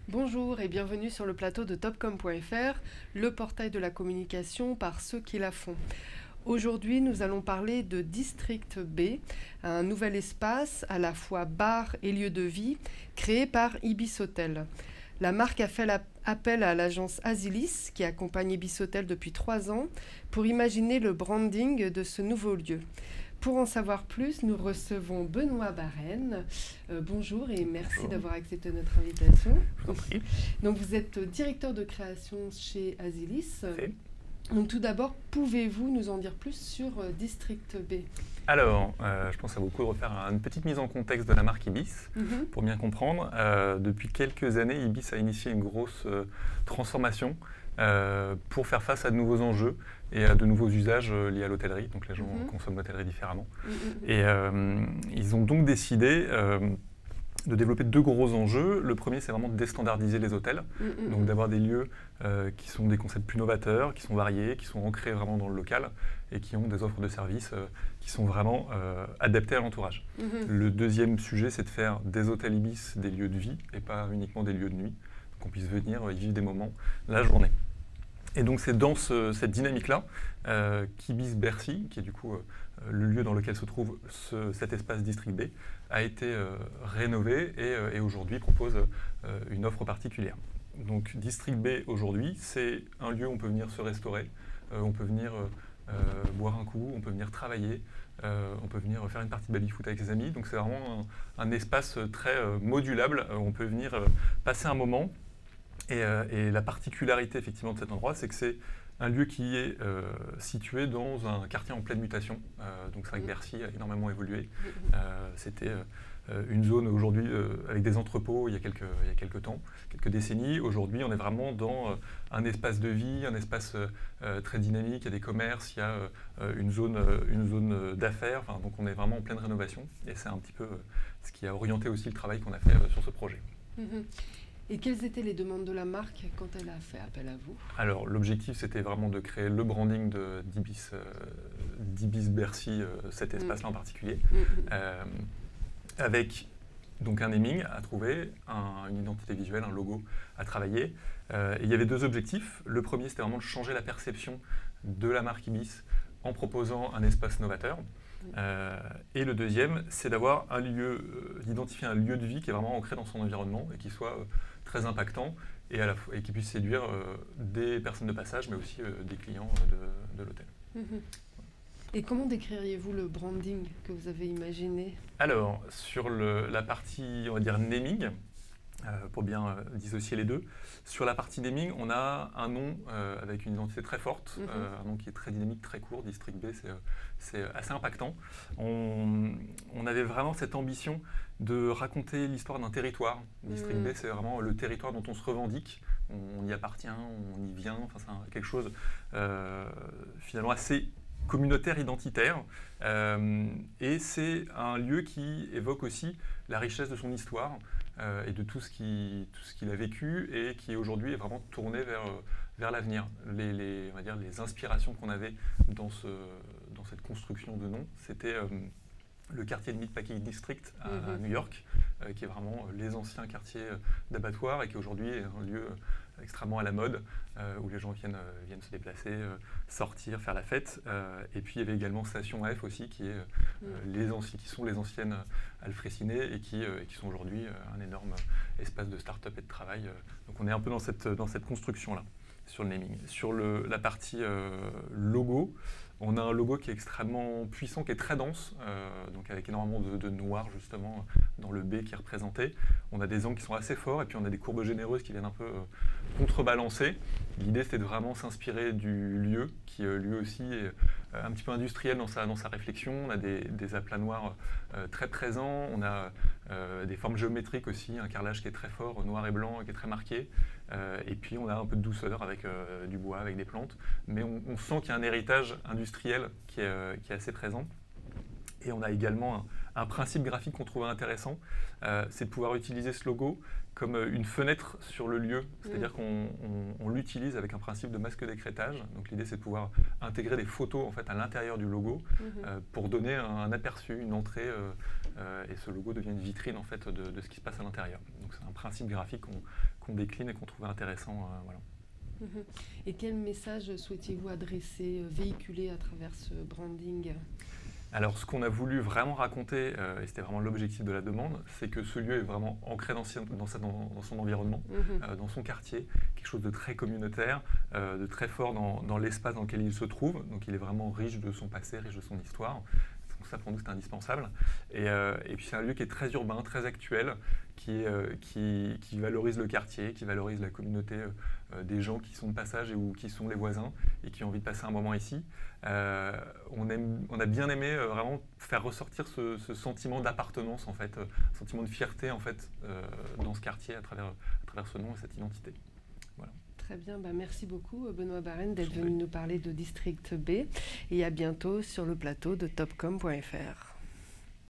Bonjour et bienvenue sur le plateau de topcom.fr, le portail de la communication par ceux qui la font. Aujourd'hui, nous allons parler de District B, un nouvel espace à la fois bar et lieu de vie créé par Ibis Hotel. La marque a fait appel à l'agence Asilis, qui accompagne Ibis Hotel depuis 3 ans, pour imaginer le branding de ce nouveau lieu. Pour en savoir plus, nous recevons Benoît Barène. Bonjour et merci d'avoir accepté notre invitation. Je vous en prie. Donc vous êtes directeur de création chez Asilis. Fait. Donc tout d'abord, pouvez-vous nous en dire plus sur District B? Alors, je pense que ça vaut le coup de refaire une petite mise en contexte de la marque Ibis, pour bien comprendre. Depuis quelques années, Ibis a initié une grosse transformation pour faire face à de nouveaux enjeux et à de nouveaux usages liés à l'hôtellerie. Donc les gens consomment l'hôtellerie différemment. Et ils ont donc décidé de développer 2 gros enjeux. Le premier, c'est vraiment de déstandardiser les hôtels, donc d'avoir des lieux qui sont des concepts plus novateurs, qui sont variés, qui sont ancrés vraiment dans le local et qui ont des offres de services qui sont vraiment adaptées à l'entourage. Le deuxième sujet, c'est de faire des hôtels Ibis des lieux de vie et pas uniquement des lieux de nuit, qu'on puisse venir y vivre des moments la journée. Et donc c'est dans cette dynamique-là qu'Ibis Bercy, qui est du coup le lieu dans lequel se trouve cet espace District B, a été rénové et aujourd'hui propose une offre particulière. Donc District B aujourd'hui, c'est un lieu où on peut venir se restaurer, on peut venir boire un coup, on peut venir travailler, on peut venir faire une partie de baby-foot avec ses amis. Donc c'est vraiment un espace très modulable où on peut venir passer un moment. Et la particularité effectivement de cet endroit, c'est que c'est un lieu qui est situé dans un quartier en pleine mutation. Donc c'est vrai que Bercy a énormément évolué. C'était une zone aujourd'hui avec des entrepôts il y a quelques temps, quelques décennies. Aujourd'hui, on est vraiment dans un espace de vie, un espace très dynamique. Il y a des commerces, il y a une zone d'affaires. Enfin, donc on est vraiment en pleine rénovation. Et c'est un petit peu ce qui a orienté aussi le travail qu'on a fait sur ce projet. Et quelles étaient les demandes de la marque quand elle a fait appel à vous? Alors l'objectif, c'était vraiment de créer le branding d'Ibis Bercy, cet espace-là en particulier, avec donc un naming à trouver, une identité visuelle, un logo à travailler. Et il y avait 2 objectifs. Le premier, c'était vraiment de changer la perception de la marque Ibis en proposant un espace novateur. Et le deuxième, c'est d'avoir un lieu, d'identifier un lieu de vie qui est vraiment ancré dans son environnement et qui soit très impactant et qui puisse séduire des personnes de passage, mais aussi des clients de l'hôtel. Et comment décririez-vous le branding que vous avez imaginé? Alors, sur la partie, on va dire, naming, pour bien dissocier les deux, sur la partie naming, on a un nom avec une identité très forte, un nom qui est très dynamique, très court. District B, c'est assez impactant. On avait vraiment cette ambition de raconter l'histoire d'un territoire. District B, c'est vraiment le territoire dont on se revendique. On y appartient, on y vient. Enfin, c'est quelque chose finalement assez communautaire, identitaire. Et c'est un lieu qui évoque aussi la richesse de son histoire et de tout ce qu'il a vécu et qui aujourd'hui est vraiment tourné vers l'avenir. On va dire, les inspirations qu'on avait dans cette construction de nom, c'était le quartier de Meatpacking District à New York, qui est vraiment les anciens quartiers d'abattoirs et qui aujourd'hui est un lieu extrêmement à la mode, où les gens viennent se déplacer, sortir, faire la fête. Et puis il y avait également Station F aussi, qui sont les anciennes Alfraiciné et qui sont aujourd'hui un énorme espace de start-up et de travail. Donc on est un peu dans cette construction-là, sur le naming. Sur la partie logo, on a un logo qui est extrêmement puissant, qui est très dense, donc avec énormément de noir justement dans le B qui est représenté. On a des angles qui sont assez forts et puis on a des courbes généreuses qui viennent un peu contrebalancer. L'idée c'était de vraiment s'inspirer du lieu qui lui aussi est un petit peu industriel dans sa réflexion. On a des aplats noirs très présents, on a des formes géométriques aussi, un carrelage qui est très fort, noir et blanc, qui est très marqué. Et puis on a un peu de douceur avec du bois, avec des plantes, mais on sent qu'il y a un héritage industriel qui est assez présent. Et on a également un principe graphique qu'on trouvait intéressant, c'est de pouvoir utiliser ce logo comme une fenêtre sur le lieu, c'est-à-dire qu'on l'utilise avec un principe de masque d'écrêtage. Donc l'idée c'est de pouvoir intégrer des photos en fait, à l'intérieur du logo pour donner un aperçu, une entrée, et ce logo devient une vitrine en fait, de ce qui se passe à l'intérieur. Donc c'est un principe graphique qu'on décline et qu'on trouvait intéressant. Voilà. Et quel message souhaitiez-vous adresser, véhiculer à travers ce branding ? Alors, ce qu'on a voulu vraiment raconter, et c'était vraiment l'objectif de la demande, c'est que ce lieu est vraiment ancré dans son environnement, dans son quartier, quelque chose de très communautaire, de très fort dans l'espace dans lequel il se trouve. Donc, il est vraiment riche de son passé, riche de son histoire. Donc ça, pour nous, c'est indispensable. Et puis, c'est un lieu qui est très urbain, très actuel, qui valorise le quartier, qui valorise la communauté des gens qui sont de passage ou qui sont les voisins et qui ont envie de passer un moment ici. On a bien aimé vraiment faire ressortir ce sentiment d'appartenance, en fait, un sentiment de fierté en fait, dans ce quartier à travers ce nom et cette identité. Voilà. Très bien, merci beaucoup Benoît Barène d'être venu nous parler de District B et à bientôt sur le plateau de topcom.fr.